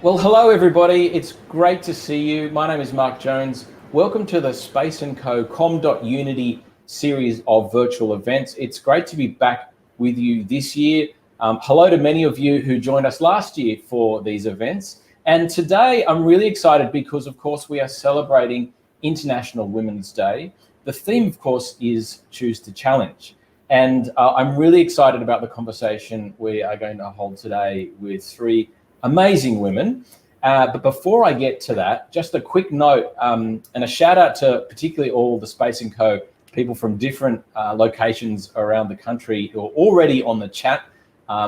Well, hello everybody. It's great to see you. My name is Mark Jones. Welcome to the Space & Co Comm.Unity series of virtual events. It's great to be back with you this year. Hello to many of you who joined us last year for these events. And today I'm really excited because, of course, we are celebrating International Women's Day. The theme, of course, is Choose to Challenge. And I'm really excited about the conversation we are going to hold today with three amazing women. But before I get to that, just a quick note and a shout out to particularly all the Space & Co people from different locations around the country who are already on the chat.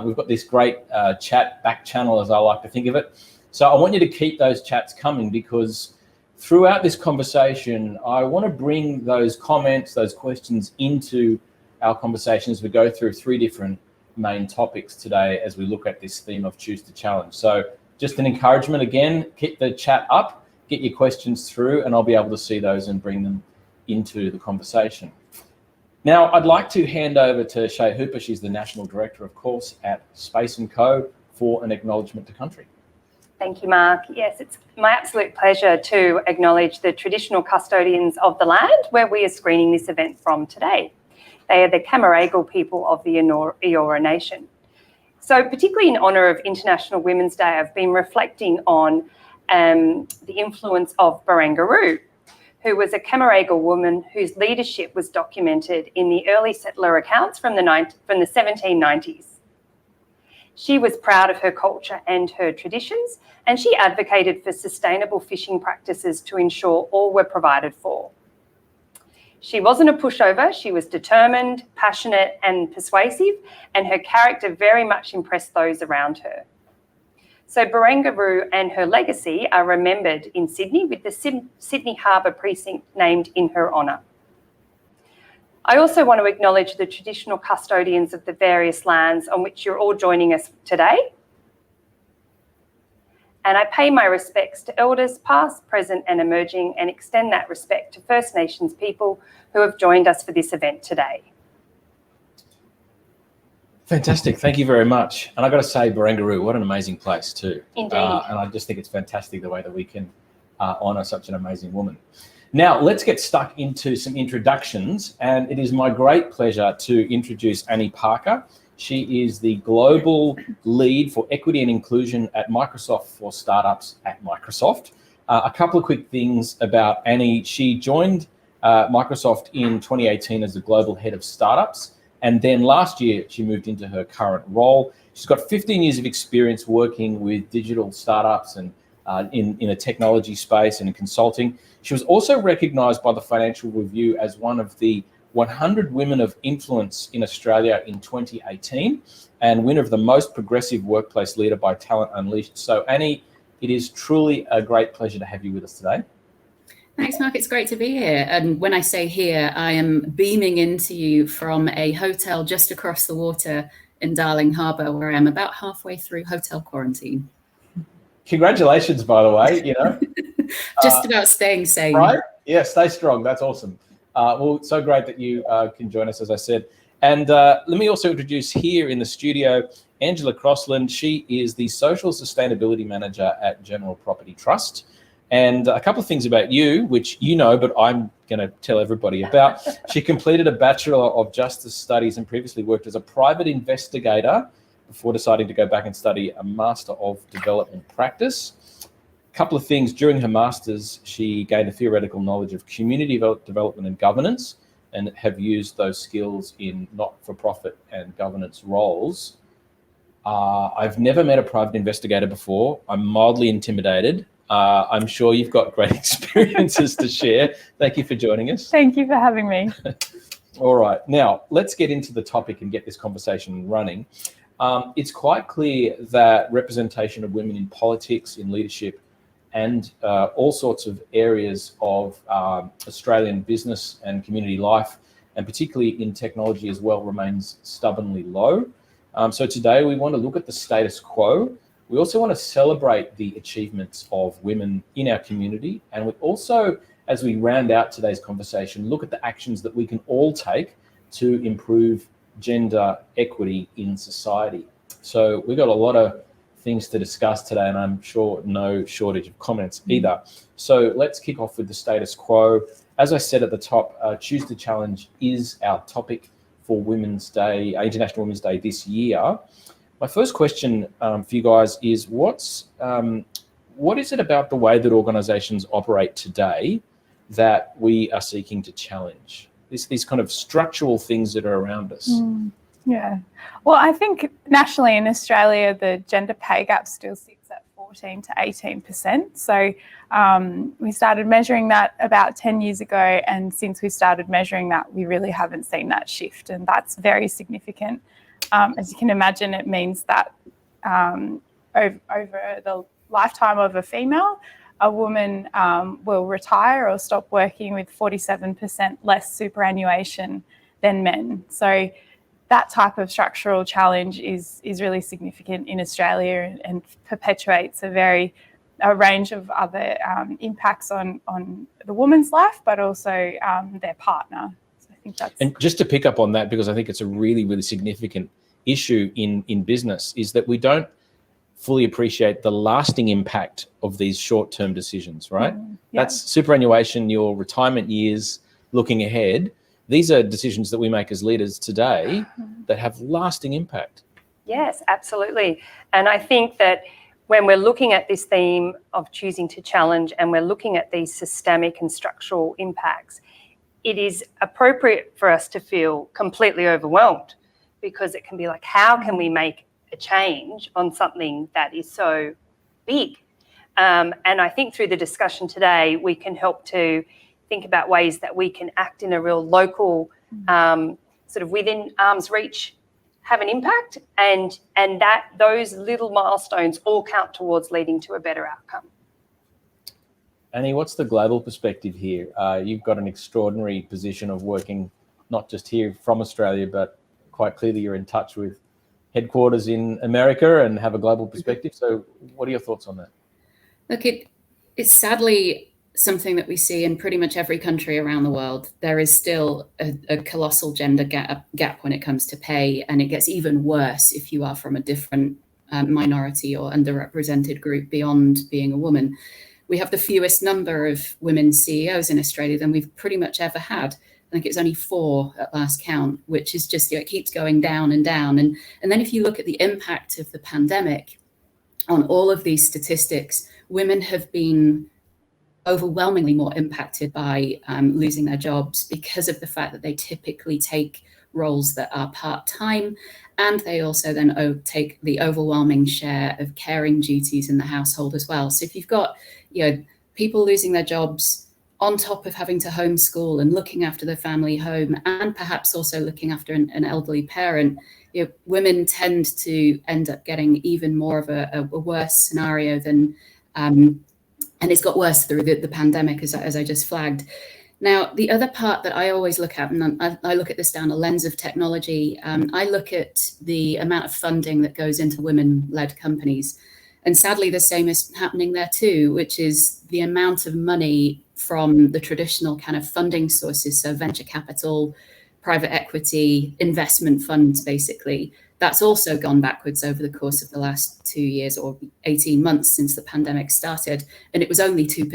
We've got this great chat back channel, as I like to think of it. So I want you to keep those chats coming, because throughout this conversation, I want to bring those comments, those questions into our conversation as we go through three different main topics today as we look at this theme of Choose to Challenge. So just an encouragement again, keep the chat up, get your questions through, and I'll be able to see those and bring them into the conversation. Now, I'd like to hand over to Shey Hooper. She's the National Director, of course, at Space & Co for an acknowledgement to country. Thank you, Mark. Yes, it's my absolute pleasure to acknowledge the traditional custodians of the land where we are screening this event from today. They are the Camaragal people of the Eora Nation. So particularly in honour of International Women's Day, I've been reflecting on the influence of Barangaroo, who was a Camaragal woman whose leadership was documented in the early settler accounts from the 1790s. She was proud of her culture and her traditions, and she advocated for sustainable fishing practices to ensure all were provided for. She wasn't a pushover. She was determined, passionate and persuasive, and her character very much impressed those around her. So Barangaroo and her legacy are remembered in Sydney, with the Sydney Harbour precinct named in her honour. I also want to acknowledge the traditional custodians of the various lands on which you're all joining us today. And I pay my respects to elders past, present and emerging, and extend that respect to First Nations people who have joined us for this event today. Fantastic, thank you very much. And I've got to say, Barangaroo, what an amazing place too. Indeed. And I just think it's fantastic the way that we can honour such an amazing woman. Now, let's get stuck into some introductions. And it is my great pleasure to introduce Annie Parker. She is the Global Lead for Equity and Inclusion at Microsoft for Startups at Microsoft. A couple of quick things about Annie. She joined Microsoft in 2018 as the Global Head of Startups. And then last year, she moved into her current role. She's got 15 years of experience working with digital startups and in a technology space and in consulting. She was also recognized by the Financial Review as one of the 100 Women of Influence in Australia in 2018 and winner of the Most Progressive Workplace Leader by Talent Unleashed. So Annie, it is truly a great pleasure to have you with us today. Thanks, Mark. It's great to be here. And when I say here, I am beaming into you from a hotel just across the water in Darling Harbour, where I am about halfway through hotel quarantine. Congratulations, by the way, you know. Just about staying sane. Right? Yeah, stay strong. That's awesome. Well, so great that you can join us, as I said. And let me also introduce here in the studio, Angela Crossland. She is the Social Sustainability Manager at General Property Trust. And a couple of things about you, which you know, but I'm going to tell everybody about. She completed a Bachelor of Justice Studies and previously worked as a private investigator before deciding to go back and study a Master of Development Practice. A couple of things. During her Masters, she gained a theoretical knowledge of community development and governance, and have used those skills in not-for-profit and governance roles. I've never met a private investigator before. I'm mildly intimidated. I'm sure you've got great experiences to share. Thank you for joining us. Thank you for having me. All right, now let's get into the topic and get this conversation running. It's quite clear that representation of women in politics, in leadership, and all sorts of areas of Australian business and community life, and particularly in technology as well, remains stubbornly low. So today we want to look at the status quo. We also want to celebrate the achievements of women in our community. And we also, as we round out today's conversation, look at the actions that we can all take to improve gender equity in society. So we've got a lot of things to discuss today, and I'm sure no shortage of comments either. So let's kick off with the status quo. As I said at the top, Choose to Challenge is our topic for Women's Day, International Women's Day this year. My first question for you guys is, what is it about the way that organisations operate today that we are seeking to challenge? These kind of structural things that are around us. Yeah. Well, I think nationally in Australia, the gender pay gap still sits at 14 to 18%. So we started measuring that about 10 years ago. And since we started measuring that, we really haven't seen that shift. And that's very significant. As you can imagine, it means that over the lifetime of a female, a woman will retire or stop working with 47% less superannuation than men. So that type of structural challenge is really significant in Australia and perpetuates a range of other impacts on the woman's life, but also their partner. So I think that's... And just to pick up on that, because I think it's a really, really significant issue in business, is that we don't fully appreciate the lasting impact of these short-term decisions, right? Yeah. That's superannuation, your retirement years, looking ahead. These are decisions that we make as leaders today that have lasting impact. Yes, absolutely. And I think that when we're looking at this theme of choosing to challenge and we're looking at these systemic and structural impacts, it is appropriate for us to feel completely overwhelmed, because it can be like, how can we make a change on something that is so big? And I think through the discussion today, we can help to think about ways that we can act in a real local, sort of within arm's reach, have an impact, and that those little milestones all count towards leading to a better outcome. Annie, what's the global perspective here? You've got an extraordinary position of working not just here from Australia, but quite clearly you're in touch with headquarters in America and have a global perspective. So what are your thoughts on that? Look, it's sadly something that we see in pretty much every country around the world. There is still a colossal gender gap when it comes to pay, and it gets even worse if you are from a different minority or underrepresented group beyond being a woman. We have the fewest number of women CEOs in Australia than we've pretty much ever had. I think it's only 4 at last count, which is just, it keeps going down and down. And then if you look at the impact of the pandemic on all of these statistics, women have been overwhelmingly more impacted by losing their jobs because of the fact that they typically take roles that are part-time, and they also then take the overwhelming share of caring duties in the household as well. So if you've got, people losing their jobs on top of having to homeschool and looking after the family home, and perhaps also looking after an elderly parent, women tend to end up getting even more of a worse scenario than, and it's got worse through the pandemic, as I just flagged. Now, the other part that I always look at, and I look at this down a lens of technology, I look at the amount of funding that goes into women-led companies. And sadly, the same is happening there too, which is the amount of money from the traditional kind of funding sources, so venture capital, private equity, investment funds, basically. That's also gone backwards over the course of the last 2 years or 18 months since the pandemic started. And it was only 2%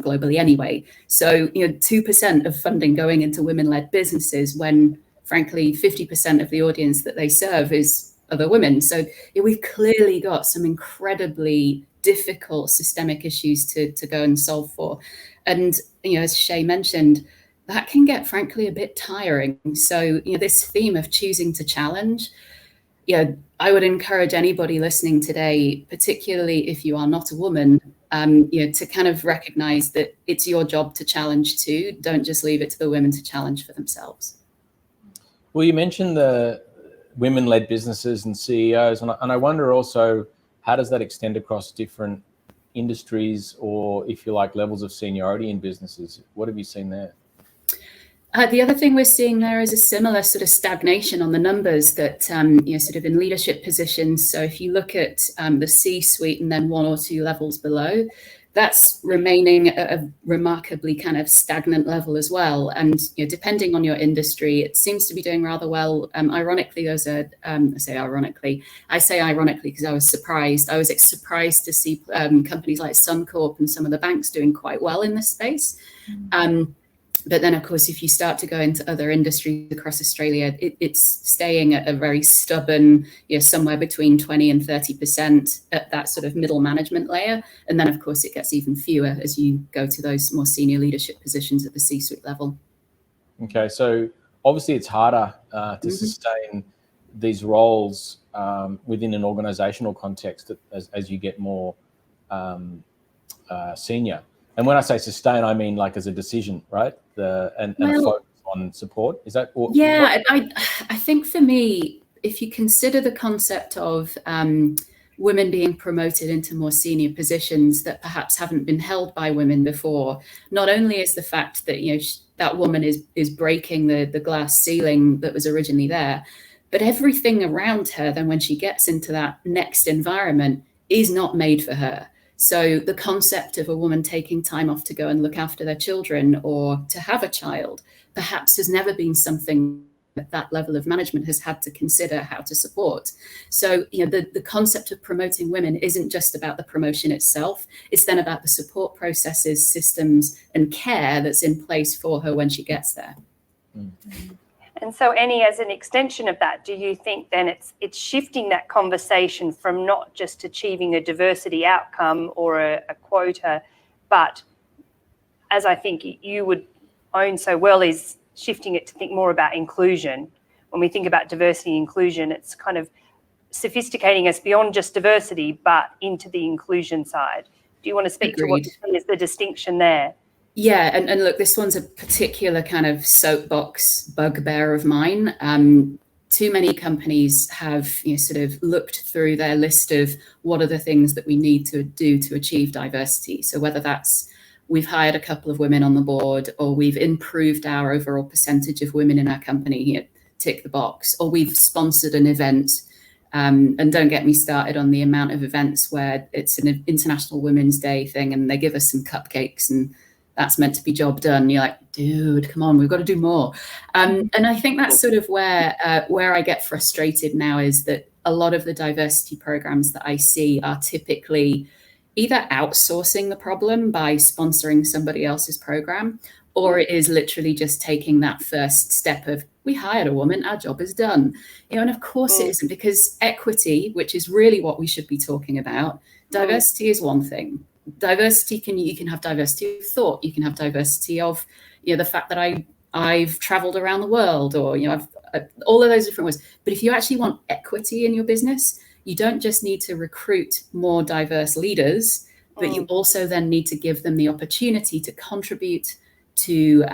globally anyway. So, 2% of funding going into women-led businesses when, frankly, 50% of the audience that they serve is other women. So we've clearly got some incredibly difficult systemic issues to go and solve for. And, as Shey mentioned, that can get, frankly, a bit tiring. So, this theme of choosing to challenge, I would encourage anybody listening today, particularly if you are not a woman, to kind of recognize that it's your job to challenge too. Don't just leave it to the women to challenge for themselves. Well, you mentioned the women-led businesses and CEOs, and I wonder also, how does that extend across different industries, or, if you like, levels of seniority in businesses? What have you seen there? The other thing we're seeing there is a similar sort of stagnation on the numbers that, sort of in leadership positions. So if you look at the C-suite and then 1 or 2 levels below, that's remaining at a remarkably kind of stagnant level as well. And depending on your industry, it seems to be doing rather well. Ironically, there's a I say ironically because I was surprised. I was surprised to see companies like Suncorp and some of the banks doing quite well in this space. But then, of course, if you start to go into other industries across Australia, it's staying at a very stubborn, somewhere between 20 and 30% at that sort of middle management layer. And then, of course, it gets even fewer as you go to those more senior leadership positions at the C-suite level. Okay, so obviously it's harder to sustain these roles within an organizational context as you get more senior. And when I say sustain, I mean like as a decision, right? And a focus on support. Is that? I think for me, if you consider the concept of women being promoted into more senior positions that perhaps haven't been held by women before, not only is the fact that that woman is breaking the glass ceiling that was originally there, but everything around her then when she gets into that next environment is not made for her. So the concept of a woman taking time off to go and look after their children or to have a child perhaps has never been something that level of management has had to consider how to support. So, the concept of promoting women isn't just about the promotion itself. It's then about the support processes, systems, and care that's in place for her when she gets there. And so, Annie, as an extension of that, do you think then it's shifting that conversation from not just achieving a diversity outcome or a quota, but as I think you would own so well, is shifting it to think more about inclusion. When we think about diversity and inclusion, it's kind of sophisticating us beyond just diversity, but into the inclusion side. Do you want to speak to what you see as the distinction there? Yeah, and look, this one's a particular kind of soapbox bugbear of mine. Too many companies have sort of looked through their list of what are the things that we need to do to achieve diversity. So whether that's we've hired a couple of women on the board, or we've improved our overall percentage of women in our company, tick the box, or we've sponsored an event. And don't get me started on the amount of events where it's an International Women's Day thing and they give us some cupcakes and that's meant to be job done. You're like, dude, come on, we've got to do more. And I think that's sort of where I get frustrated now, is that a lot of the diversity programs that I see are typically either outsourcing the problem by sponsoring somebody else's program, or it is literally just taking that first step of, we hired a woman, our job is done. And of course it isn't, because equity, which is really what we should be talking about, diversity is one thing. Diversity you can have diversity of thought, you can have diversity of the fact that I've traveled around the world, or I've all of those different ways. But if you actually want equity in your business, you don't just need to recruit more diverse leaders, but you also then need to give them the opportunity to contribute, to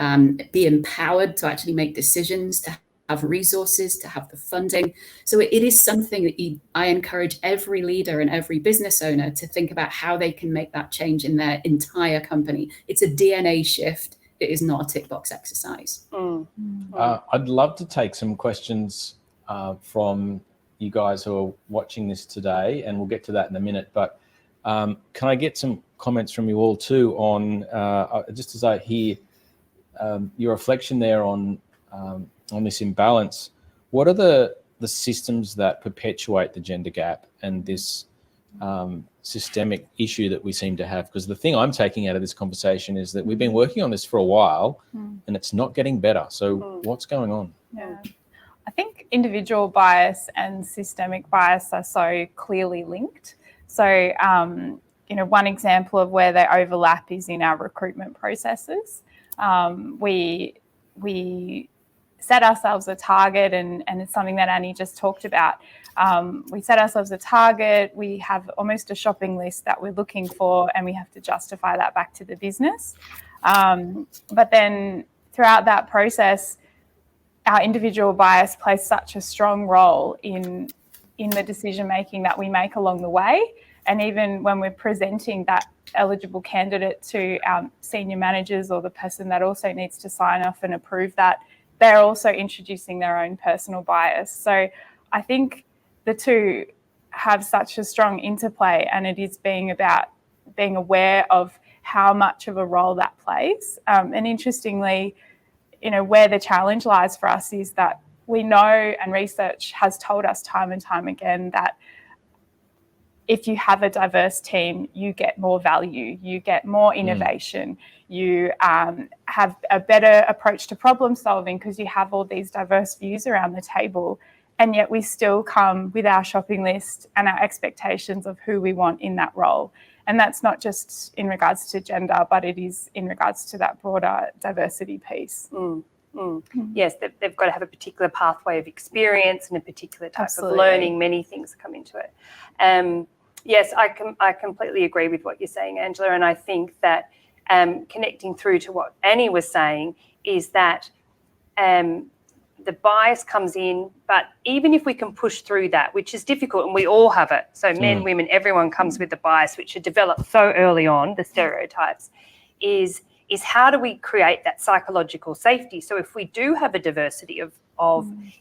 be empowered to actually make decisions, to have resources, to have the funding. So it is something that I encourage every leader and every business owner to think about how they can make that change in their entire company. It's a DNA shift. It is not a tick box exercise. I'd love to take some questions from you guys who are watching this today, and we'll get to that in a minute. But can I get some comments from you all too on, just as I hear your reflection there on this imbalance, what are the systems that perpetuate the gender gap and this systemic issue that we seem to have? Because the thing I'm taking out of this conversation is that we've been working on this for a while and it's not getting better. So what's going on? Yeah. I think individual bias and systemic bias are so clearly linked. So, one example of where they overlap is in our recruitment processes. We set ourselves a target, and it's something that Annie just talked about. We set ourselves a target, we have almost a shopping list that we're looking for, and we have to justify that back to the business. But then throughout that process, our individual bias plays such a strong role in the decision making that we make along the way. And even when we're presenting that eligible candidate to our senior managers or the person that also needs to sign off and approve that, they're also introducing their own personal bias. So I think the two have such a strong interplay, and it is being about being aware of how much of a role that plays. And interestingly, where the challenge lies for us is that we know, and research has told us time and time again, that if you have a diverse team, you get more value, you get more innovation, you have a better approach to problem solving because you have all these diverse views around the table. And yet we still come with our shopping list and our expectations of who we want in that role. And that's not just in regards to gender, but it is in regards to that broader diversity piece. Yes, they've got to have a particular pathway of experience and a particular type Absolutely. of learning. Many things come into it. Yes, I completely agree with what you're saying, Angela. And I think that connecting through to what Annie was saying is that the bias comes in, but even if we can push through that, which is difficult, and we all have it, so men, women, everyone comes with the bias, which are developed so early on, the stereotypes, is how do we create that psychological safety? So if we do have a diversity of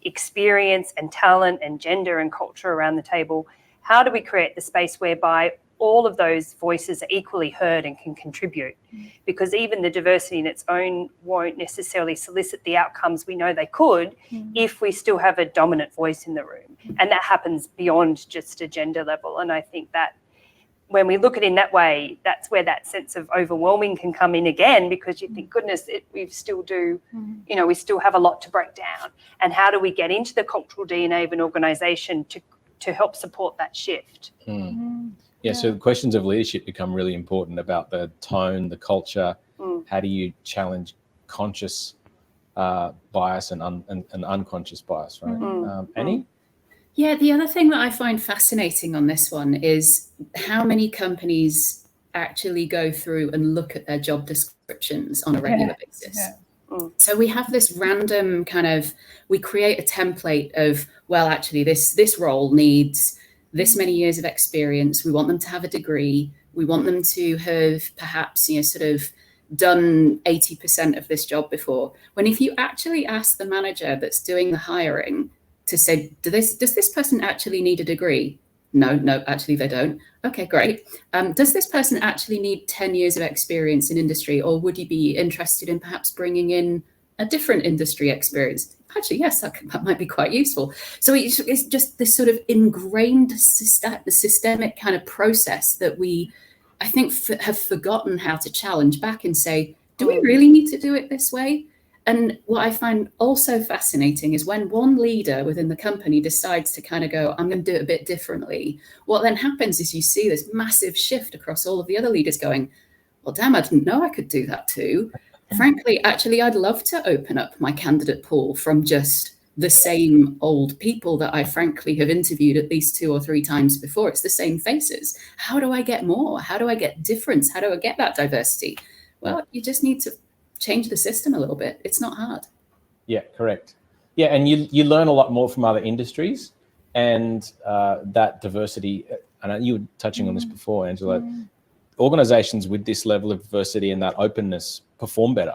experience and talent and gender and culture around the table, how do we create the space whereby all of those voices are equally heard and can contribute? Because even the diversity in its own won't necessarily solicit the outcomes we know they could if we still have a dominant voice in the room. And that happens beyond just a gender level. And I think that when we look at it in that way, that's where that sense of overwhelming can come in again, because you think, goodness, we still do, we still have a lot to break down. And how do we get into the cultural DNA of an organisation to help support that shift? Yeah, so questions of leadership become really important about the tone, the culture. How do you challenge conscious bias and unconscious bias, right? Annie? Yeah, the other thing that I find fascinating on this one is how many companies actually go through and look at their job descriptions on a regular basis. So we have this random we create a template of, well, actually this role needs this many years of experience. We want them to have a degree. We want them to have perhaps, done 80% of this job before. When if you actually ask the manager that's doing the hiring to say, does this person actually need a degree? No, actually they don't. Okay, great. Does this person actually need 10 years of experience in industry, or would you be interested in perhaps bringing in a different industry experience? Actually, yes, that might be quite useful. So it's just this sort of ingrained systemic kind of process that we, I think, have forgotten how to challenge back and say, do we really need to do it this way? And what I find also fascinating is when one leader within the company decides to kind of go, I'm going to do it a bit differently, what then happens is you see this massive shift across all of the other leaders going, well, damn, I didn't know I could do that too. Frankly, actually, I'd love to open up my candidate pool from just the same old people that I frankly have interviewed at least 2 or 3 times before. It's the same faces. How do I get more? How do I get difference? How do I get that diversity? Well, you just need to change the system a little bit. It's not hard. Yeah, correct. Yeah, and you learn a lot more from other industries, and that diversity, and you were touching on this before, Angela, organizations with this level of diversity and that openness perform better.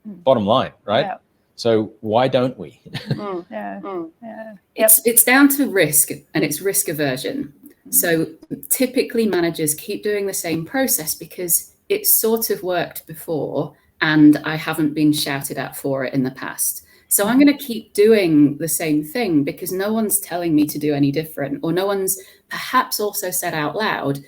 Bottom line, right? Yeah. So why don't we? It's down to risk, and it's risk aversion. So typically managers keep doing the same process because it's sort of worked before and I haven't been shouted at for it in the past. So I'm going to keep doing the same thing because no one's telling me to do any different, or no one's perhaps also said out loud,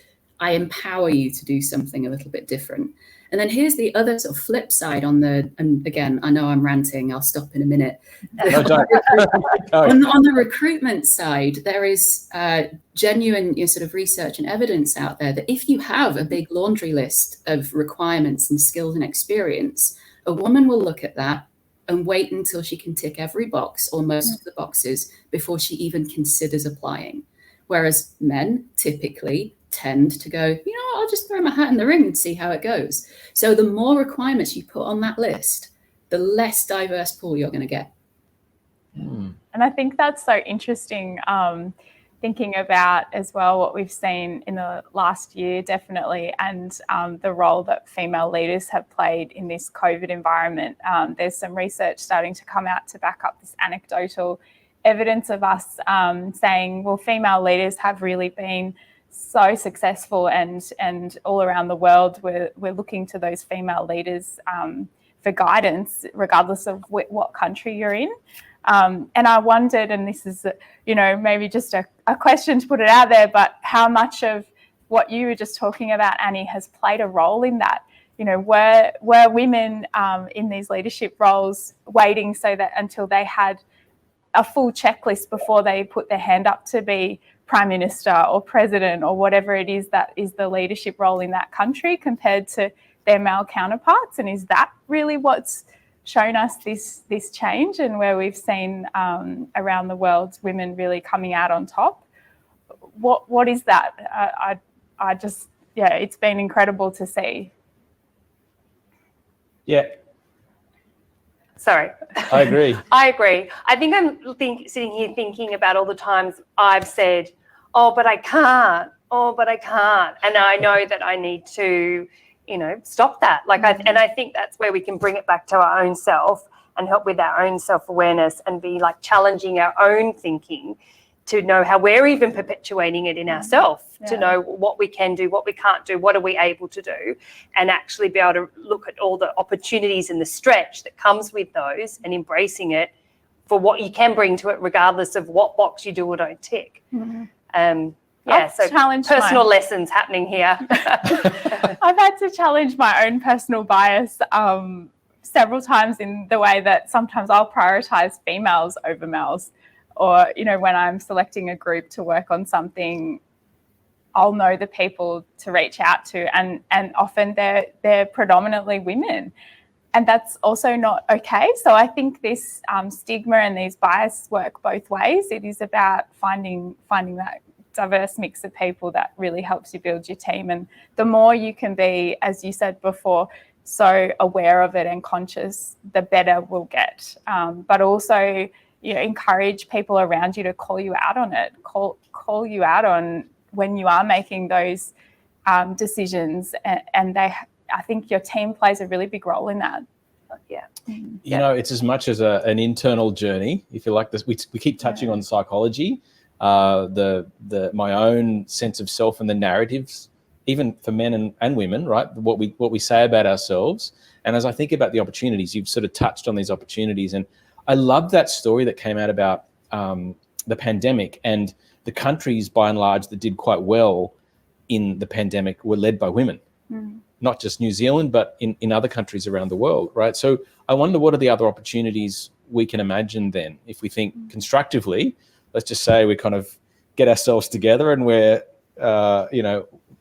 I empower you to do something a little bit different. And then here's the other sort of flip side and again, I know I'm ranting, I'll stop in a minute. On the recruitment side, there is genuine sort of research and evidence out there that if you have a big laundry list of requirements and skills and experience, a woman will look at that and wait until she can tick every box or most of the boxes before she even considers applying. Whereas men typically tend to go, I'll just throw my hat in the ring and see how it goes. So the more requirements you put on that list, the less diverse pool you're going to get. And I think that's so interesting, thinking about as well what we've seen in the last year, definitely, and the role that female leaders have played in this COVID environment. There's some research starting to come out to back up this anecdotal evidence of us saying, well, female leaders have really been so successful, and all around the world we're looking to those female leaders for guidance, regardless of what country you're in. And I wondered, and this is, maybe just a question to put it out there, but how much of what you were just talking about, Annie, has played a role in that? Were women in these leadership roles waiting so that until they had a full checklist before they put their hand up to be Prime Minister or President or whatever it is that is the leadership role in that country, compared to their male counterparts? And is that really what's shown us this change, and where we've seen around the world women really coming out on top? What is that? I just, it's been incredible to see. Yeah. Sorry. I agree. I agree. I think I'm sitting here thinking about all the times I've said, oh, but I can't. Oh, but I can't. And I know that I need to, stop that. And I think that's where we can bring it back to our own self and help with our own self-awareness, and be like challenging our own thinking to know how we're even perpetuating it in ourselves, to know what we can do, what we can't do, what are we able to do, and actually be able to look at all the opportunities and the stretch that comes with those, and embracing it for what you can bring to it, regardless of what box you do or don't tick. So personal lessons happening here. I've had to challenge my own personal bias several times, in the way that sometimes I'll prioritise females over males. Or, when I'm selecting a group to work on something, I'll know the people to reach out to, and often they're predominantly women, and that's also not okay. So I think this stigma and these biases work both ways. It is about finding that diverse mix of people that really helps you build your team, and the more you can be, as you said before, so aware of it and conscious, the better we'll get. But also, encourage people around you to call you out on it, call you out on when you are making those decisions, and I think your team plays a really big role in that. It's as much as an internal journey, if you like. This, we keep touching on psychology, my own sense of self, and the narratives, even for men and women, right? What we say about ourselves. And as I think about the opportunities, you've sort of touched on these opportunities, and I love that story that came out about the pandemic, and the countries by and large that did quite well in the pandemic were led by women, not just New Zealand, but in other countries around the world, right? So I wonder, what are the other opportunities we can imagine then, if we think constructively? Let's just say we kind of get ourselves together and we're,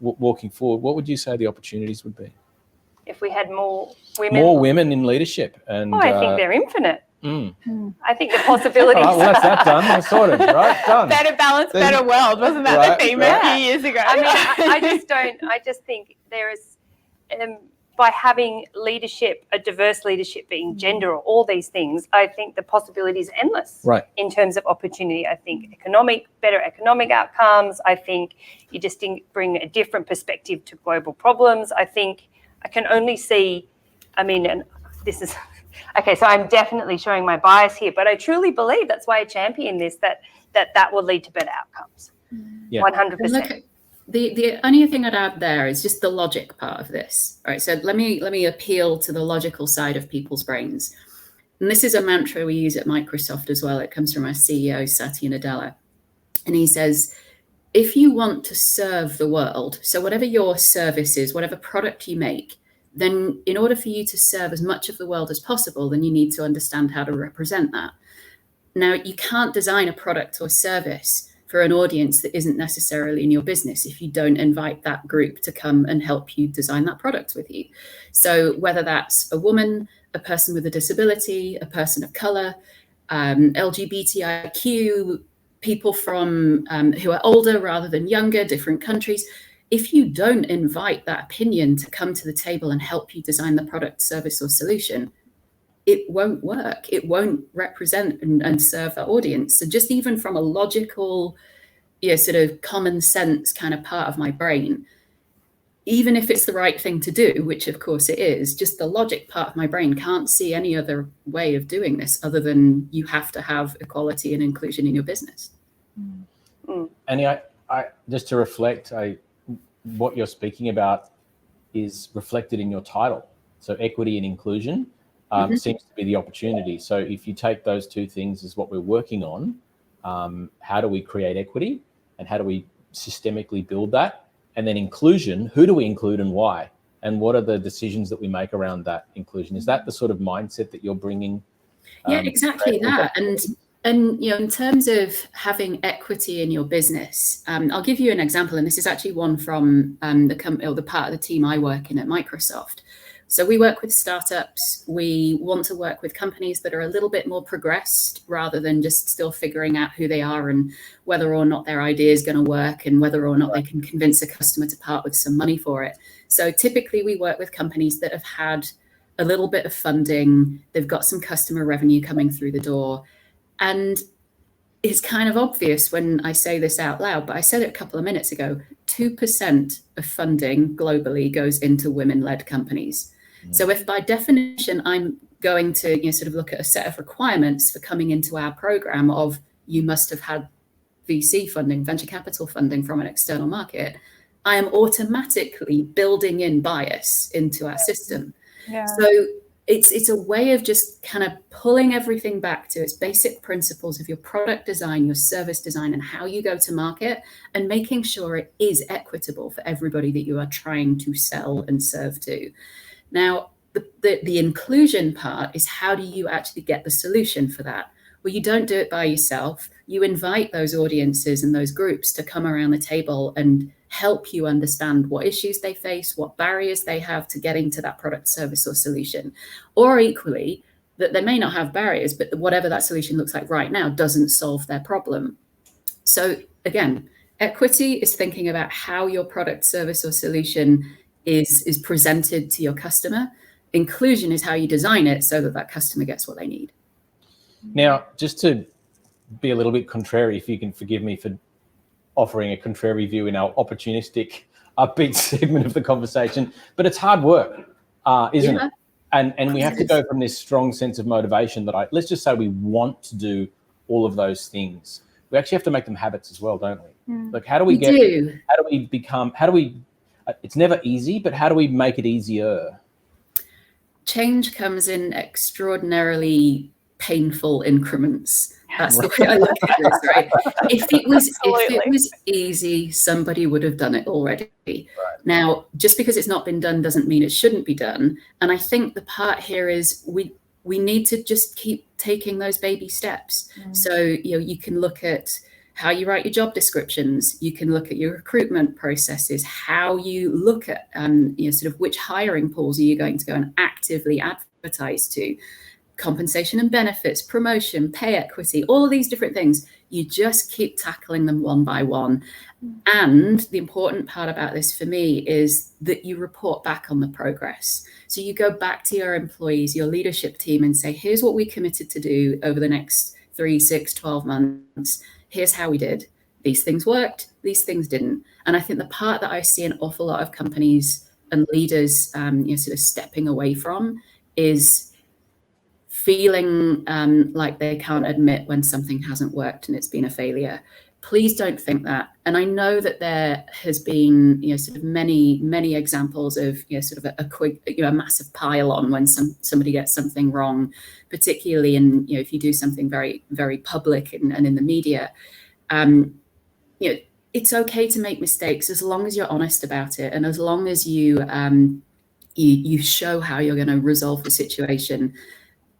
walking forward. What would you say the opportunities would be? If we had more women. More women in leadership. And I think they're infinite. I think the possibilities. Well, that's that done. That's sorted, right? Done. Better balance, better world. Wasn't that the theme a few years ago? I mean, I just think there is, by having leadership, a diverse leadership, being gender, or all these things, I think the possibilities are endless. Right. In terms of opportunity, I think better economic outcomes. I think you just bring a different perspective to global problems. I think I can only see, and this is, okay, so I'm definitely showing my bias here, but I truly believe, that's why I champion this, that will lead to better outcomes. 100%. The only thing I'd add there is just the logic part of this. All right, so let me appeal to the logical side of people's brains. And this is a mantra we use at Microsoft as well. It comes from our CEO, Satya Nadella. And he says, if you want to serve the world, so whatever your service is, whatever product you make, then in order for you to serve as much of the world as possible, then you need to understand how to represent that. Now, you can't design a product or service for an audience that isn't necessarily in your business if you don't invite that group to come and help you design that product with you. So whether that's a woman, a person with a disability, a person of color, LGBTIQ, people from who are older rather than younger, different countries, if you don't invite that opinion to come to the table and help you design the product, service, or solution, it won't work. It won't represent and serve that audience. So just even from a logical, sort of common sense kind of part of my brain, even if it's the right thing to do, which of course it is, just the logic part of my brain can't see any other way of doing this other than you have to have equality and inclusion in your business. And just to reflect, what you're speaking about is reflected in your title. So equity and inclusion seems to be the opportunity. So if you take those two things as what we're working on, how do we create equity and how do we systemically build that? And then inclusion, who do we include and why? And what are the decisions that we make around that inclusion? Is that the sort of mindset that you're bringing? Yeah, exactly that. And in terms of having equity in your business, I'll give you an example, and this is actually one from the part of the team I work in at Microsoft. So we work with startups. We want to work with companies that are a little bit more progressed rather than just still figuring out who they are and whether or not their idea is going to work and whether or not they can convince a customer to part with some money for it. So typically we work with companies that have had a little bit of funding. They've got some customer revenue coming through the door. And it's kind of obvious when I say this out loud, but I said it a couple of minutes ago, 2% of funding globally goes into women-led companies. So if by definition, I'm going to sort of look at a set of requirements for coming into our program of you must have had VC funding, venture capital funding from an external market, I am automatically building in bias into our system. Yeah. So it's a way of just kind of pulling everything back to its basic principles of your product design, your service design, and how you go to market, and making sure it is equitable for everybody that you are trying to sell and serve to. Now, the inclusion part is how do you actually get the solution for that? Well, you don't do it by yourself. You invite those audiences and those groups to come around the table and help you understand what issues they face, what barriers they have to getting to that product, service, or solution. Or equally, that they may not have barriers, but whatever that solution looks like right now doesn't solve their problem. So again, equity is thinking about how your product, service, or solution is presented to your customer. Inclusion is how you design it so that that customer gets what they need. Now, just to be a little bit contrary, if you can forgive me for offering a contrary view in our opportunistic, upbeat segment of the conversation, but it's hard work, isn't it? And we have to go from this strong sense of motivation that let's just say we want to do all of those things. We actually have to make them habits as well, don't we? Like, how do we it's never easy, but how do we make it easier? Change comes in extraordinarily painful increments. That's the way I look at this, right? If it was easy, somebody would have done it already. Right. Now, just because it's not been done doesn't mean it shouldn't be done. And I think the part here is we need to just keep taking those baby steps. So, you can look at how you write your job descriptions. You can look at your recruitment processes, how you look at, sort of which hiring pools are you going to go and actively advertise to, compensation and benefits, promotion, pay equity, all of these different things. You just keep tackling them one by one. And the important part about this for me is that you report back on the progress. So you go back to your employees, your leadership team, and say, here's what we committed to do over the next 3, 6, 12 months. Here's how we did. These things worked, these things didn't. And I think the part that I see an awful lot of companies and leaders sort of stepping away from is feeling like they can't admit when something hasn't worked and it's been a failure. Please don't think that. And I know that there has been, sort of many examples of, sort of a quick, a massive pile on when somebody gets something wrong, particularly in, if you do something very, very public and in the media. It's okay to make mistakes as long as you're honest about it, and as long as you show how you're going to resolve the situation.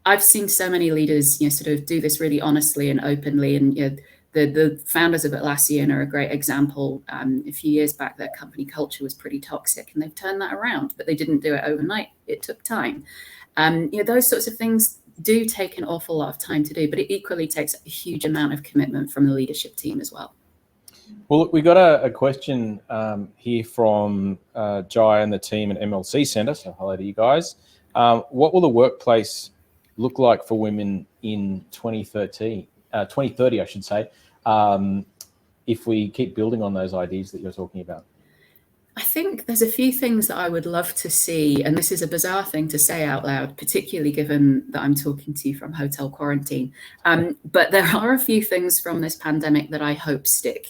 I've seen so many leaders, sort of do this really honestly and openly, and the founders of Atlassian are a great example. A few years back, their company culture was pretty toxic, and they've turned that around, but they didn't do it overnight. It took time. Those sorts of things do take an awful lot of time to do, but it equally takes a huge amount of commitment from the leadership team as well. Well, we got a question here from Jai and the team at MLC Centre. So hello to you guys. What will the workplace look like for women in 2030, I should say, if we keep building on those ideas that you're talking about? I think there's a few things that I would love to see, and this is a bizarre thing to say out loud, particularly given that I'm talking to you from hotel quarantine. But there are a few things from this pandemic that I hope stick.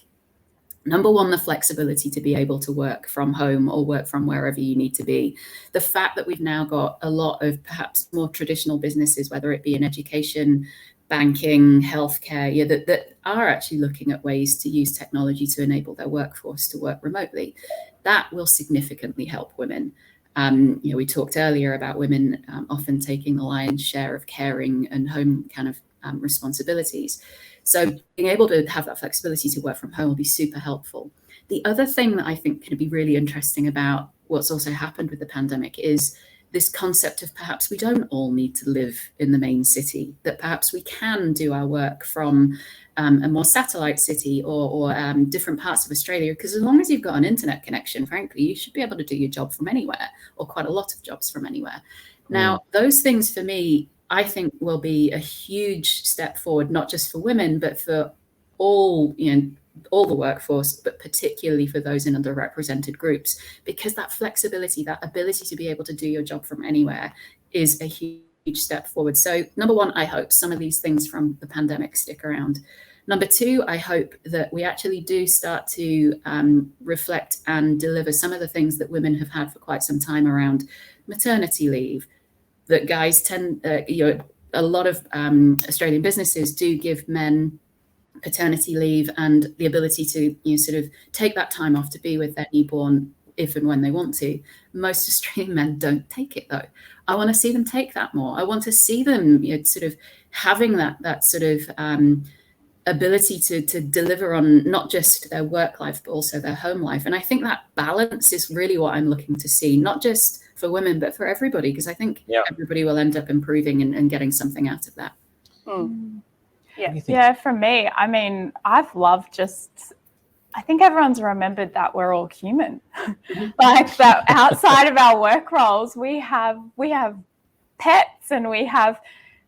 Number one, the flexibility to be able to work from home or work from wherever you need to be. The fact that we've now got a lot of perhaps more traditional businesses, whether it be in education, banking, healthcare, that are actually looking at ways to use technology to enable their workforce to work remotely. That will significantly help women. We talked earlier about women often taking the lion's share of caring and home kind of responsibilities. So being able to have that flexibility to work from home will be super helpful. The other thing that I think can be really interesting about what's also happened with the pandemic is this concept of perhaps we don't all need to live in the main city, that perhaps we can do our work from a more satellite city or different parts of Australia, because as long as you've got an internet connection, frankly, you should be able to do your job from anywhere, or quite a lot of jobs from anywhere. Now, those things for me, I think will be a huge step forward, not just for women, but for all the workforce, but particularly for those in underrepresented groups, because that flexibility, that ability to be able to do your job from anywhere is a huge step forward. So number one, I hope some of these things from the pandemic stick around. Number two, I hope that we actually do start to reflect and deliver some of the things that women have had for quite some time around maternity leave, that guys tend, a lot of Australian businesses do give men paternity leave and the ability to sort of take that time off to be with their newborn if and when they want to. Most Australian men don't take it though. I want to see them take that more. I want to see them sort of having that sort of ability to deliver on not just their work life, but also their home life. And I think that balance is really what I'm looking to see, not just for women, but for everybody, because I think everybody will end up improving and getting something out of that. Yeah, for me, I mean, I've loved I think everyone's remembered that we're all human. Like that outside of our work roles, we have pets and we have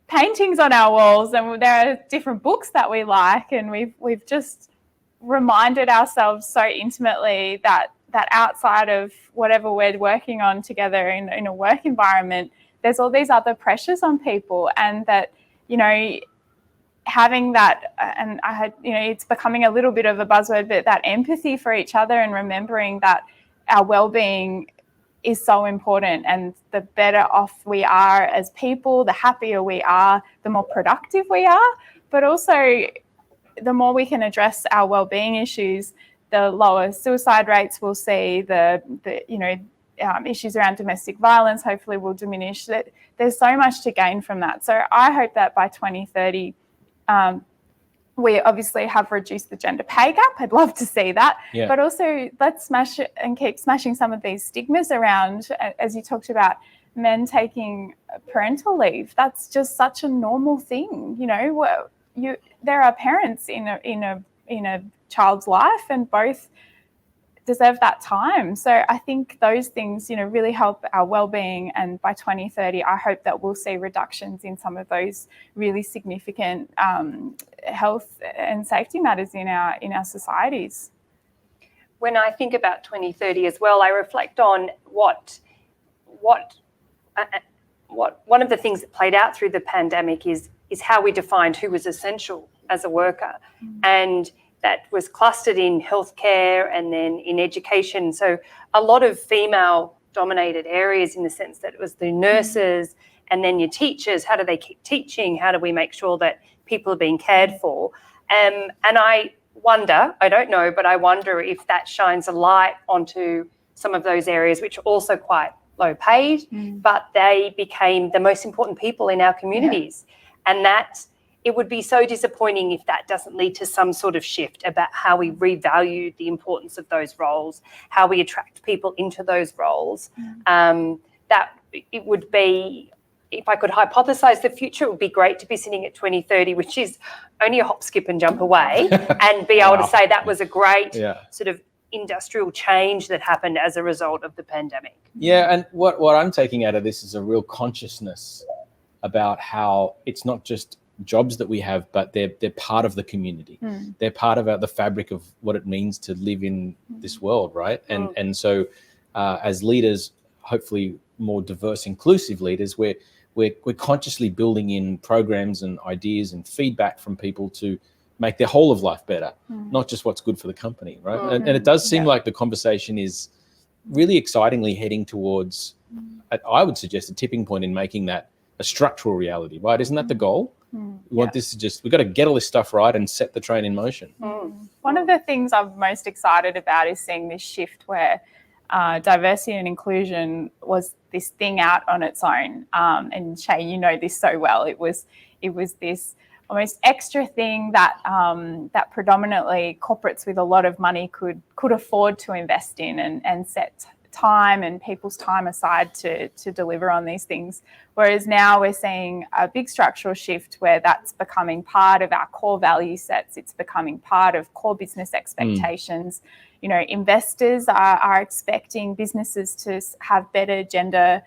paintings on our walls, and there are different books that we like, and we've just reminded ourselves so intimately that outside of whatever we're working on together in a work environment, there's all these other pressures on people, and that having that, and I had, it's becoming a little bit of a buzzword, but that empathy for each other and remembering that our well-being is so important, and the better off we are as people, the happier we are, the more productive we are, but also the more we can address our well-being issues, the lower suicide rates we'll see, the issues around domestic violence hopefully will diminish. That there's so much to gain from that. So I hope that by 2030, we obviously have reduced the gender pay gap. I'd love to see that. Yeah. But also let's smash it and keep smashing some of these stigmas around, as you talked about, men taking parental leave. That's just such a normal thing. There are parents in a child's life, and both deserve that time. So I think those things, really help our well-being. And by 2030, I hope that we'll see reductions in some of those really significant health and safety matters in our societies. When I think about 2030 as well, I reflect on what one of the things that played out through the pandemic is how we defined who was essential as a worker. And that was clustered in healthcare and then in education. So a lot of female-dominated areas, in the sense that it was the nurses and then your teachers. How do they keep teaching? How do we make sure that people are being cared for? And I wonder, I don't know, but I wonder if that shines a light onto some of those areas which are also quite low paid, but they became the most important people in our communities. And that it would be so disappointing if that doesn't lead to some sort of shift about how we revalue the importance of those roles, how we attract people into those roles. That it would be, if I could hypothesize the future, it would be great to be sitting at 2030, which is only a hop, skip and jump away, and be able to say that was a great sort of industrial change that happened as a result of the pandemic. Yeah, and what I'm taking out of this is a real consciousness about how it's not just jobs that we have, but they're part of the community. They're part of the fabric of what it means to live in this world, right? And so as leaders, hopefully more diverse, inclusive leaders, we're consciously building in programs and ideas and feedback from people to make their whole of life better, not just what's good for the company, right? And it does seem like the conversation is really excitingly heading towards, I would suggest, a tipping point in making that a structural reality, right? Isn't that the goal? We want this to we've got to get all this stuff right and set the train in motion. One of the things I'm most excited about is seeing this shift where diversity and inclusion was this thing out on its own. And Shey, you know this so well. It was this almost extra thing that that predominantly corporates with a lot of money could afford to invest in and set time and people's time aside to deliver on these things. Whereas now we're seeing a big structural shift where that's becoming part of our core value sets. It's becoming part of core business expectations. You know, investors are expecting businesses to have better gender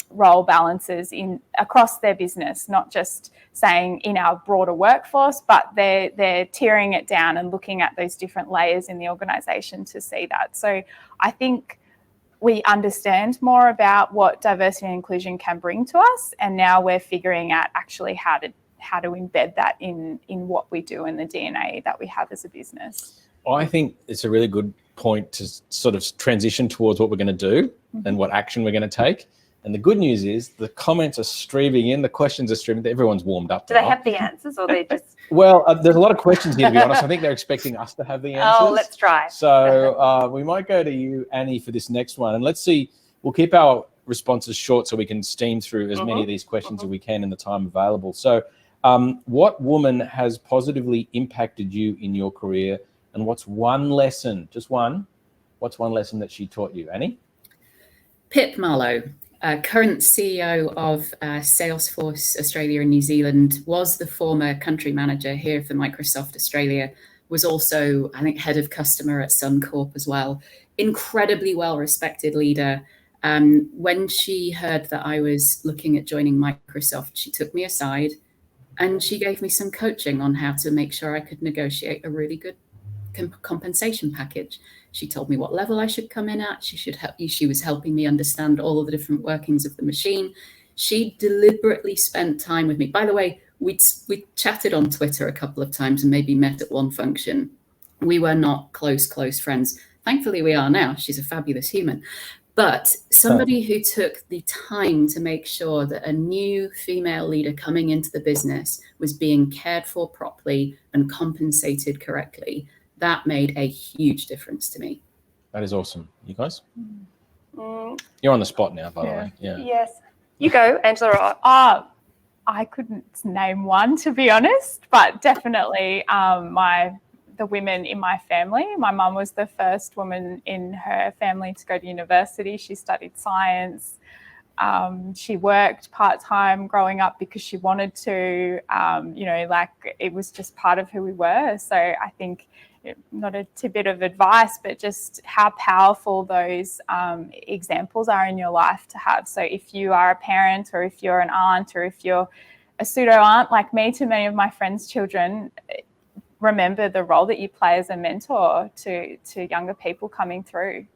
role balances across their business, not just saying in our broader workforce, but they're tearing it down and looking at those different layers in the organisation to see that. So I think we understand more about what diversity and inclusion can bring to us, and now we're figuring out actually how to embed that in what we do and the DNA that we have as a business. I think it's a really good point to sort of transition towards what we're going to do and what action we're going to take. And the good news is the comments are streaming in, the questions are streaming. Everyone's warmed up. Do they have the answers, or they just? Well, there's a lot of questions here, to be honest. I think they're expecting us to have the answers. Oh, let's try. So we might go to you, Annie, for this next one. And let's see, we'll keep our responses short so we can steam through as many of these questions as we can in the time available. So what woman has positively impacted you in your career? And what's one lesson, just one, what's one lesson that she taught you, Annie? Pip Marlow, current CEO of Salesforce Australia and New Zealand, was the former country manager here for Microsoft Australia, was also, I think, head of customer at Suncorp as well. Incredibly well-respected leader. When she heard that I was looking at joining Microsoft, she took me aside and she gave me some coaching on how to make sure I could negotiate a really good compensation package. She told me what level I should come in at. She was helping me understand all of the different workings of the machine. She deliberately spent time with me. By the way, we chatted on Twitter a couple of times and maybe met at one function. We were not close friends. Thankfully, we are now. She's a fabulous human. But somebody who took the time to make sure that a new female leader coming into the business was being cared for properly and compensated correctly, that made a huge difference to me. That is awesome. You guys? You're on the spot now, by the way. Yeah. Yes. You go, Angela. I couldn't name one, to be honest, but definitely the women in my family. My mum was the first woman in her family to go to university. She studied science. She worked part-time growing up because she wanted to, it was just part of who we were. So I think, not a tidbit of advice, but just how powerful those examples are in your life to have. So if you are a parent, or if you're an aunt, or if you're a pseudo-aunt like me to many of my friends' children, remember the role that you play as a mentor to younger people coming through.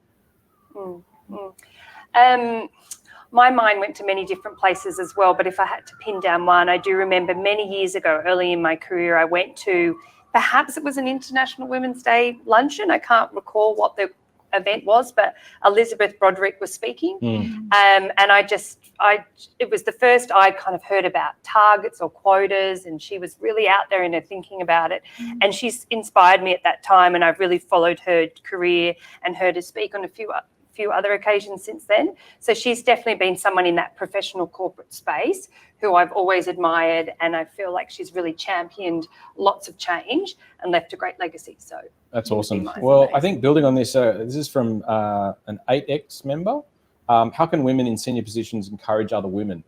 My mind went to many different places as well, but if I had to pin down one, I do remember many years ago, early in my career, I went to, perhaps it was an International Women's Day luncheon. I can't recall what the event was, but Elizabeth Broderick was speaking. And it was the first I'd kind of heard about targets or quotas, and she was really out there in her thinking about it. And she's inspired me at that time, and I've really followed her career and heard her speak on a few other occasions since then. So she's definitely been someone in that professional corporate space who I've always admired, and I feel like she's really championed lots of change and left a great legacy. So that's awesome. Well, I think building on this, this is from an 8X member. How can women in senior positions encourage other women?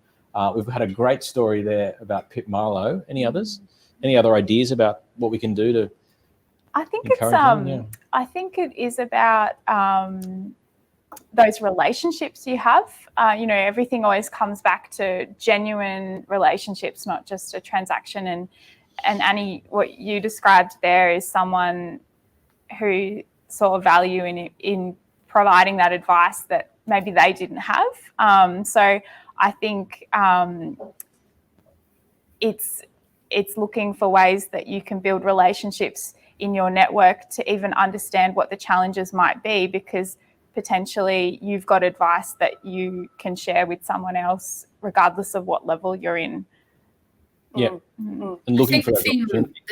We've had a great story there about Pip Marlow. Any others? Any other ideas about what we can do to encourage women? I think it is about those relationships you have. Everything always comes back to genuine relationships, not just a transaction. And Annie, what you described there is someone who saw value in providing that advice that maybe they didn't have. So I think it's it's looking for ways that you can build relationships in your network to even understand what the challenges might be, because potentially you've got advice that you can share with someone else regardless of what level you're in. Yeah. And looking for the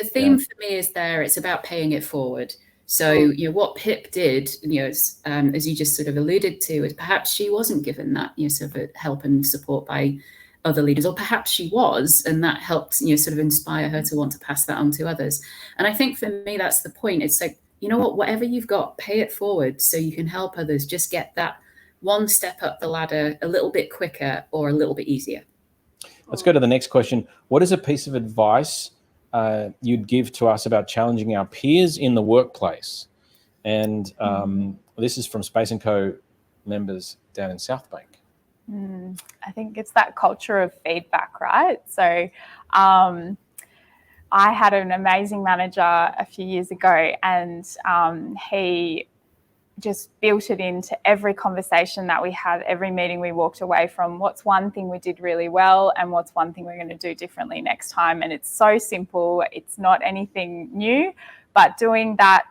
theme for me is it's about paying it forward. So, what Pip did, as you just sort of alluded to, is perhaps she wasn't given that, sort of help and support by other leaders, or perhaps she was, and that helped, sort of inspire her to want to pass that on to others. And I think for me, that's the point. It's like, whatever you've got, pay it forward so you can help others just get that one step up the ladder a little bit quicker or a little bit easier. Let's go to the next question. What is a piece of advice you'd give to us about challenging our peers in the workplace? And this is from Space & Co members down in South Bank. I think it's that culture of feedback, right? So I had an amazing manager a few years ago, and he just built it into every conversation that we had, every meeting we walked away from. What's one thing we did really well, and what's one thing we're going to do differently next time? And it's so simple. It's not anything new, but doing that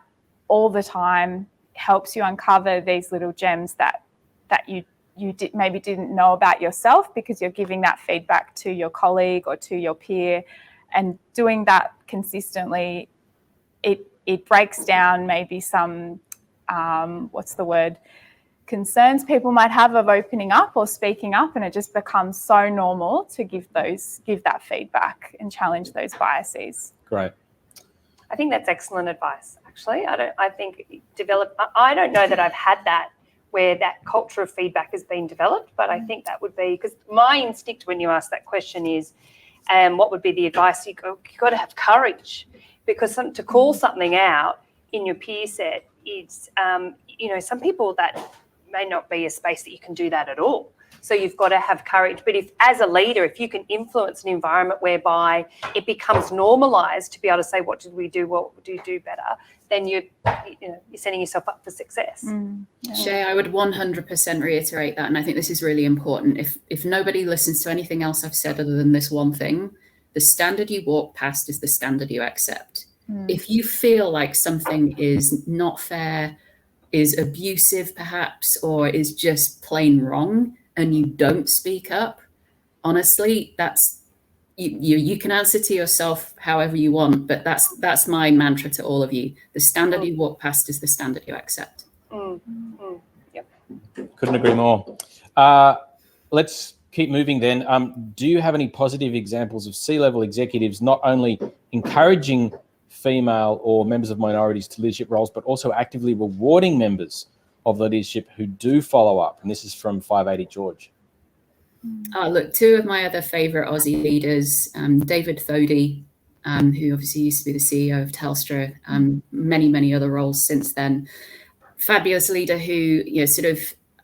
all the time helps you uncover these little gems that you maybe didn't know about yourself, because you're giving that feedback to your colleague or to your peer. And doing that consistently, it breaks down maybe some concerns people might have of opening up or speaking up, and it just becomes so normal to give that feedback and challenge those biases. Great. I think that's excellent advice, actually. I don't know that I've had that where that culture of feedback has been developed, but I think that would be, because my instinct when you ask that question is, what would be the advice? You've got to have courage, because to call something out in your peer set is, some people that may not be a space that you can do that at all. So you've got to have courage. But as a leader, if you can influence an environment whereby it becomes normalised to be able to say, what did we do? What do you do better? Then you're setting yourself up for success. Shey, I would 100% reiterate that. And I think this is really important. If nobody listens to anything else I've said other than this one thing, the standard you walk past is the standard you accept. If you feel like something is not fair, is abusive perhaps, or is just plain wrong, and you don't speak up, honestly, that's you can answer to yourself however you want, but that's my mantra to all of you. The standard you walk past is the standard you accept. Yep. Couldn't agree more. Let's keep moving then. Do you have any positive examples of C-level executives not only encouraging female or members of minorities to leadership roles, but also actively rewarding members of leadership who do follow up? And this is from 580 George. Look, two of my other favourite Aussie leaders, David Thodey, who obviously used to be the CEO of Telstra, many, many other roles since then. Fabulous leader who,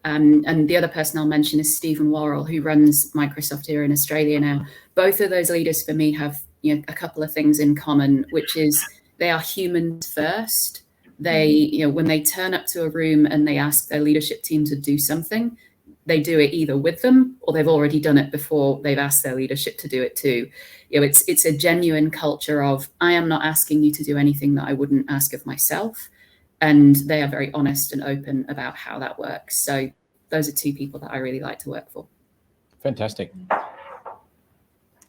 and the other person I'll mention is Stephen Worrell, who runs Microsoft here in Australia now. Both of those leaders for me have a couple of things in common, which is they are humans first. They, when they turn up to a room and they ask their leadership team to do something, they do it either with them or they've already done it before they've asked their leadership to do it too. It's a genuine culture of, I am not asking you to do anything that I wouldn't ask of myself. And they are very honest and open about how that works. So those are two people that I really like to work for. Fantastic.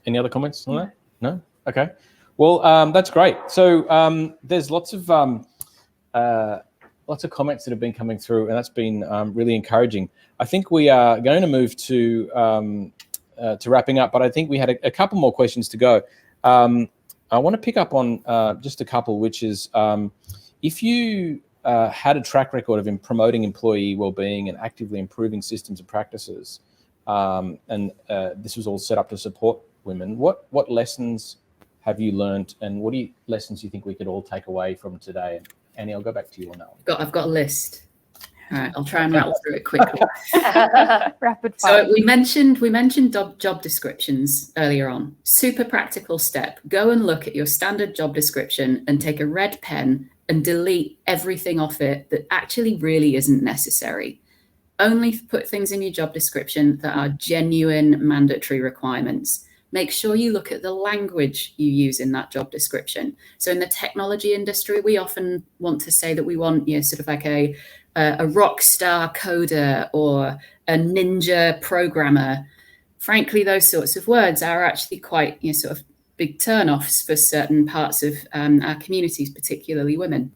Any other comments on that? No? Okay. Well, that's great. So there's lots of comments that have been coming through, and that's been really encouraging. I think we are going to move to wrapping up, but I think we had a couple more questions to go. I want to pick up on just a couple, which is if you had a track record of promoting employee wellbeing and actively improving systems and practices, and this was all set up to support women, what lessons have you learned, and what lessons you think we could all take away from today? Annie, I'll go back to you on that one. I've got a list. All right, I'll try and rattle through it quickly. Rapid fire. So we mentioned job descriptions earlier on. Super practical step. Go and look at your standard job description and take a red pen and delete everything off it that actually really isn't necessary. Only put things in your job description that are genuine mandatory requirements. make sure you look at the language you use in that job description. So in the technology industry, we often want to say that we want, sort of like a rock star coder or a ninja programmer. Frankly, those sorts of words are actually quite, sort of big turnoffs for certain parts of our communities, particularly women.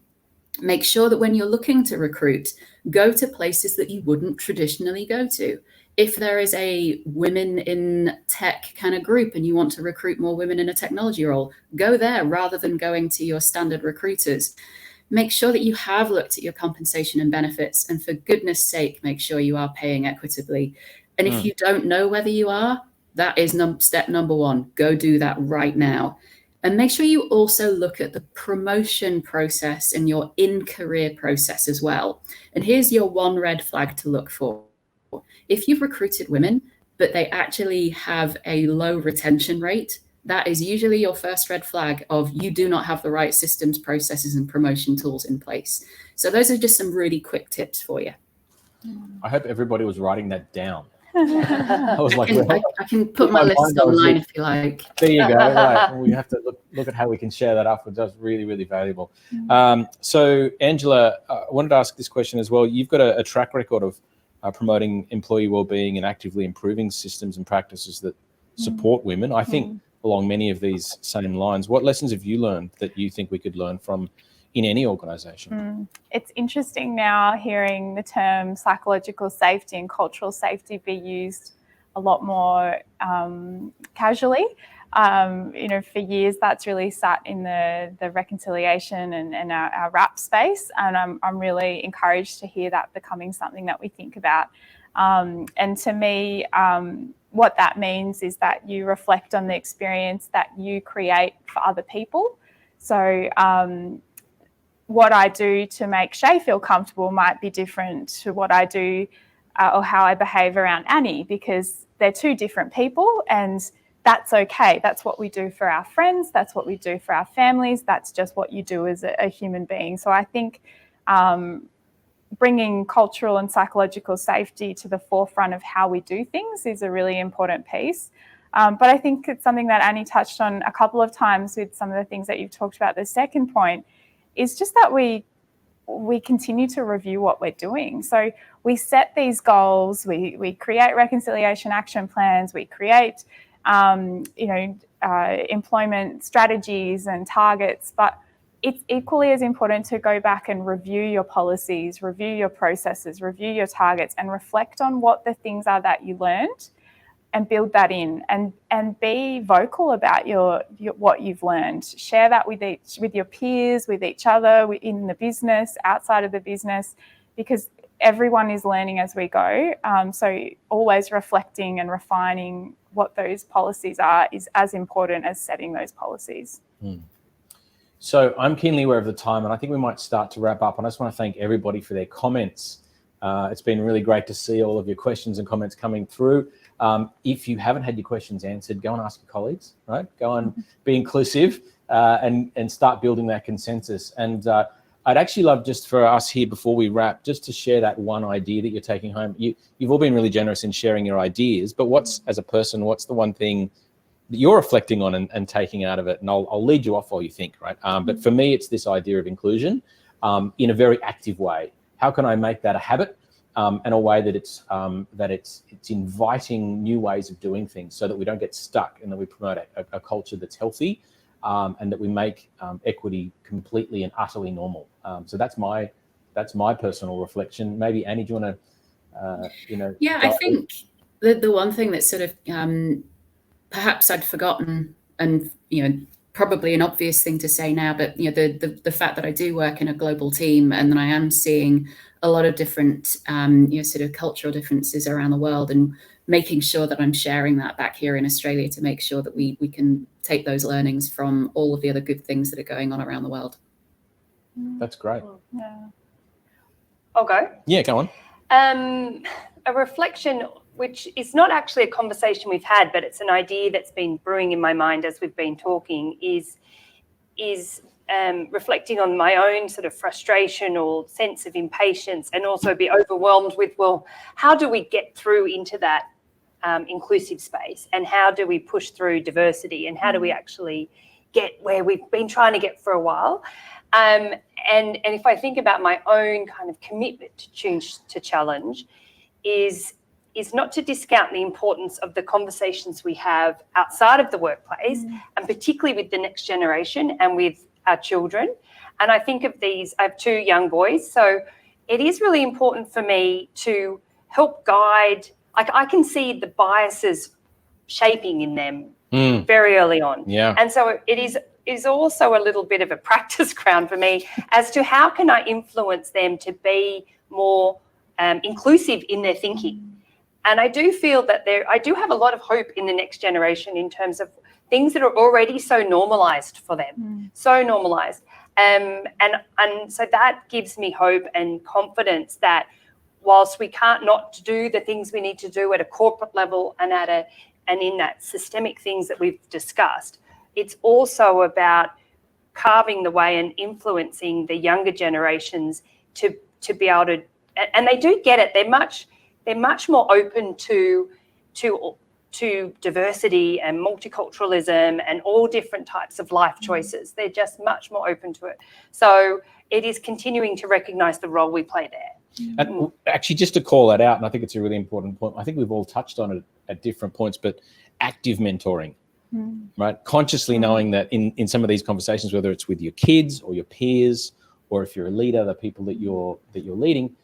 Make sure that when you're looking to recruit, go to places that you wouldn't traditionally go to. If there is a women in tech kind of group and you want to recruit more women in a technology role, go there rather than going to your standard recruiters. Make sure that you have looked at your compensation and benefits, and for goodness sake, make sure you are paying equitably. And if you don't know whether you are, that is step number one. Go do that right now. And make sure you also look at the promotion process and your in-career process as well. And here's your one red flag to look for. If you've recruited women, but they actually have a low retention rate, that is usually your first red flag of you do not have the right systems, processes, and promotion tools in place. So those are just some really quick tips for you. I hope everybody was writing that down. I was like, I can put my list online if you like. There you go. Right. We have to look at how we can share that up. That's really, really valuable. So, Angela, I wanted to ask this question as well. You've got a track record of promoting employee wellbeing and actively improving systems and practices that support women. I think along many of these same lines, what lessons have you learned that you think we could learn from in any organisation? It's interesting now hearing the term psychological safety and cultural safety be used a lot more casually. For years that's really sat in the reconciliation and our RAP space, and I'm really encouraged to hear that becoming something that we think about. And to me, what that means is that you reflect on the experience that you create for other people. So what I do to make Shey feel comfortable might be different to what I do or how I behave around Annie, because they're two different people, and that's okay. That's what we do for our friends. That's what we do for our families. That's just what you do as a human being. So I think bringing cultural and psychological safety to the forefront of how we do things is a really important piece. But I think it's something that Annie touched on a couple of times with some of the things that you've talked about. The second point is just that we continue to review what we're doing. So we set these goals, we create reconciliation action plans, we create employment strategies and targets, but it's equally as important to go back and review your policies, review your processes, review your targets, and reflect on what the things are that you learned and build that in, and be vocal about your what you've learned. Share that with your peers, with each other, in the business, outside of the business, because everyone is learning as we go. So always reflecting and refining what those policies are is as important as setting those policies. So I'm keenly aware of the time, and I think we might start to wrap up. And I just want to thank everybody for their comments. It's been really great to see all of your questions and comments coming through. If you haven't had your questions answered, go and ask your colleagues, right? Go and be inclusive and start building that consensus. And I'd actually love, just for us here before we wrap, just to share that one idea that you're taking home. You've all been really generous in sharing your ideas, but as a person, what's the one thing that you're reflecting on and taking out of it? And I'll lead you off while you think, right? But for me, it's this idea of inclusion in a very active way. How can I make that a habit and a way that it's inviting new ways of doing things, so that we don't get stuck and that we promote a culture that's healthy, and that we make equity completely and utterly normal. So that's my personal reflection. Maybe Annie, do you want to? Yeah, I think the one thing that sort of perhaps I'd forgotten, and probably an obvious thing to say now, but the fact that I do work in a global team, and then I am seeing a lot of different sort of cultural differences around the world, and making sure that I'm sharing that back here in Australia to make sure that we can take those learnings from all of the other good things that are going on around the world. That's great. Yeah. I'll go. Yeah, go on. A reflection, which is not actually a conversation we've had, but it's an idea that's been brewing in my mind as we've been talking, is reflecting on my own sort of frustration or sense of impatience, and also be overwhelmed with, well, how do we get through into that inclusive space, and how do we push through diversity, and how do we actually get where we've been trying to get for a while. And if I think about my own kind of commitment to challenge, is not to discount the importance of the conversations we have outside of the workplace, and particularly with the next generation and with our children. And I think of these, I have 2 young boys, so it is really important for me to help guide. Like, I can see the biases shaping in them very early on. Yeah. And so it is also a little bit of a practice ground for me as to how can I influence them to be more inclusive in their thinking. And I do feel that I do have a lot of hope in the next generation in terms of things that are already so normalized for them, so normalized. And so that gives me hope and confidence that whilst we can't not do the things we need to do at a corporate level and in that systemic things that we've discussed, it's also about carving the way and influencing the younger generations to be able to, and they do get it. They're much more open to diversity and multiculturalism and all different types of life choices. They're just much more open to it. So it is continuing to recognise the role we play there. And actually, just to call that out, and I think it's a really important point, I think we've all touched on it at different points, but active mentoring, right? Consciously knowing that in some of these conversations, whether it's with your kids or your peers, or if you're a leader, the people that you're leading,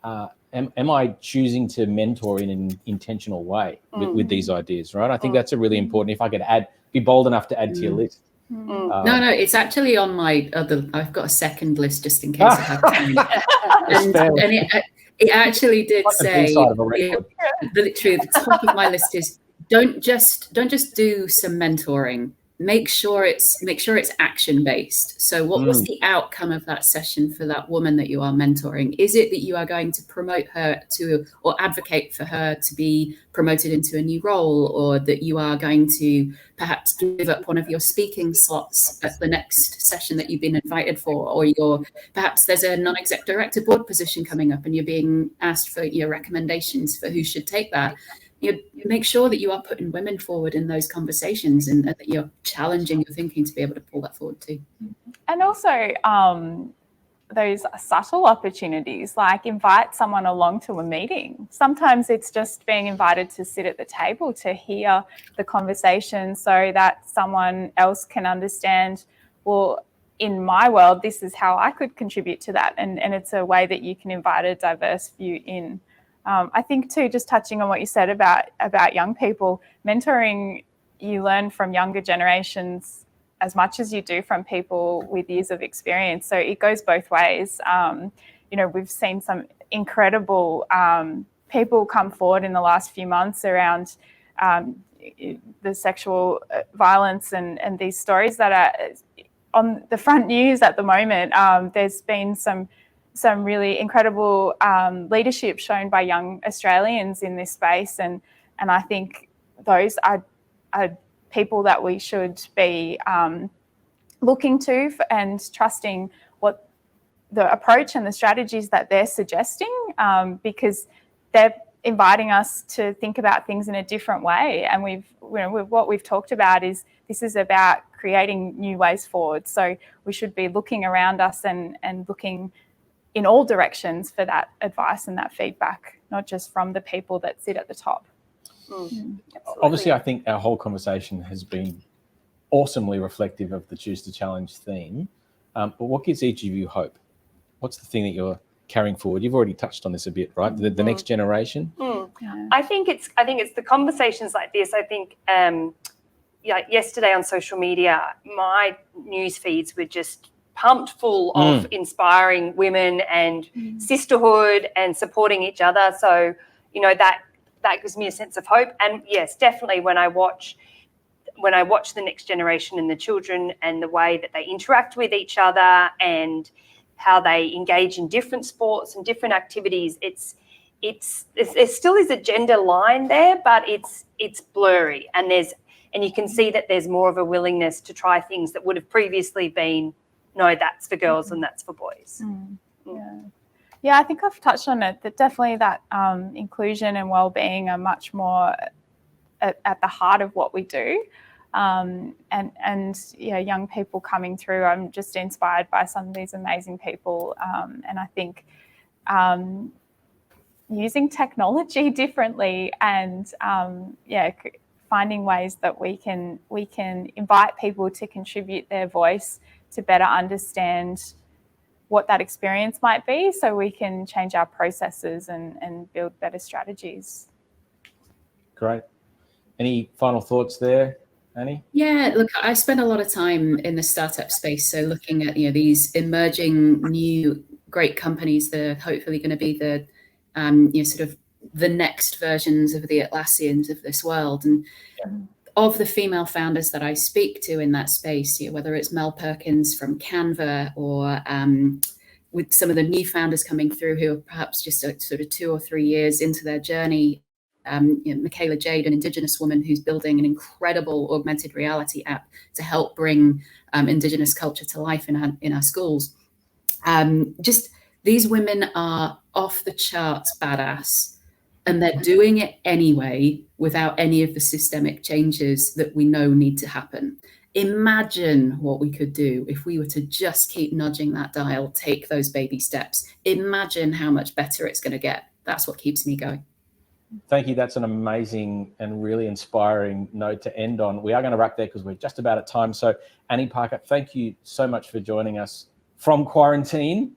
am I choosing to mentor in an intentional way with these ideas, right? I think that's a really important, if I could be bold enough to add to your list. No, it's actually on my other, I've got a second list just in case I have time. and it actually did say, literally the top of my list is don't just do some mentoring. Make sure it's action based. So what was the outcome of that session for that woman that you are mentoring? Is it that you are going to promote her or advocate for her to be promoted into a new role, or that you are going to perhaps give up one of your speaking slots at the next session that you've been invited for, or perhaps there's a non-exec director board position coming up and you're being asked for your recommendations for who should take that. You make sure that you are putting women forward in those conversations, and that you're challenging your thinking to be able to pull that forward too. And also those subtle opportunities, like invite someone along to a meeting. Sometimes it's just being invited to sit at the table to hear the conversation so that someone else can understand, well, in my world, this is how I could contribute to that. And it's a way that you can invite a diverse view in. I think too, just touching on what you said about young people, mentoring, you learn from younger generations as much as you do from people with years of experience. So it goes both ways. We've seen some incredible people come forward in the last few months around the sexual violence and these stories that are on the front news at the moment. There's been some really incredible leadership shown by young Australians in this space, and I think those are people that we should be looking to and trusting what the approach and the strategies that they're suggesting, because they're inviting us to think about things in a different way. And what we've talked about is this is about creating new ways forward. So we should be looking around us and looking in all directions for that advice and that feedback, not just from the people that sit at the top. Obviously, I think our whole conversation has been awesomely reflective of the Choose to Challenge theme. But what gives each of you hope? What's the thing that you're carrying forward? You've already touched on this a bit, right? The next generation. Yeah. I think it's the conversations like this. I think yesterday on social media, my news feeds were just pumped full of inspiring women and sisterhood and supporting each other. So, that gives me a sense of hope. And yes, definitely when I watch the next generation and the children and the way that they interact with each other and how they engage in different sports and different activities, there still is a gender line there, but it's blurry, and you can see that there's more of a willingness to try things that would have previously been, no, that's for girls and that's for boys. Yeah, I think I've touched on it, that definitely that inclusion and well-being are much more at the heart of what we do. And yeah, young people coming through, I'm just inspired by some of these amazing people. And I think using technology differently and finding ways that we can invite people to contribute their voice to better understand what that experience might be, so we can change our processes and build better strategies. Great. Any final thoughts there, Annie? Yeah, look, I spend a lot of time in the startup space, so looking at these emerging new great companies that are hopefully going to be the sort of the next versions of the Atlassians of this world. And of the female founders that I speak to in that space, whether it's Mel Perkins from Canva or with some of the new founders coming through who are perhaps just sort of 2 or 3 years into their journey, Michaela Jade, an Indigenous woman who's building an incredible augmented reality app to help bring Indigenous culture to life in our schools. Just these women are off the charts badass, and they're doing it anyway without any of the systemic changes that we know need to happen. Imagine what we could do if we were to just keep nudging that dial, take those baby steps. Imagine how much better it's going to get. That's what keeps me going. Thank you. That's an amazing and really inspiring note to end on. We are going to wrap there because we're just about at time. So Annie Parker, thank you so much for joining us from quarantine.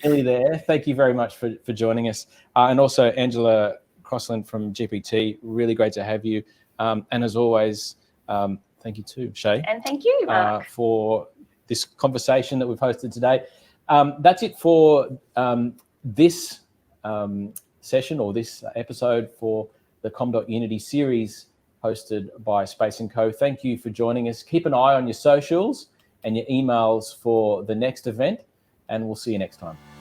Nearly there. Thank you very much for joining us. And also Angela Crossland from GPT, really great to have you. And as always, thank you too, Shey. And thank you, Mark. For this conversation that we've hosted today. That's it for this session or this episode for the Comm.Unity series hosted by Space & Co. Thank you for joining us. Keep an eye on your socials and your emails for the next event, and we'll see you next time.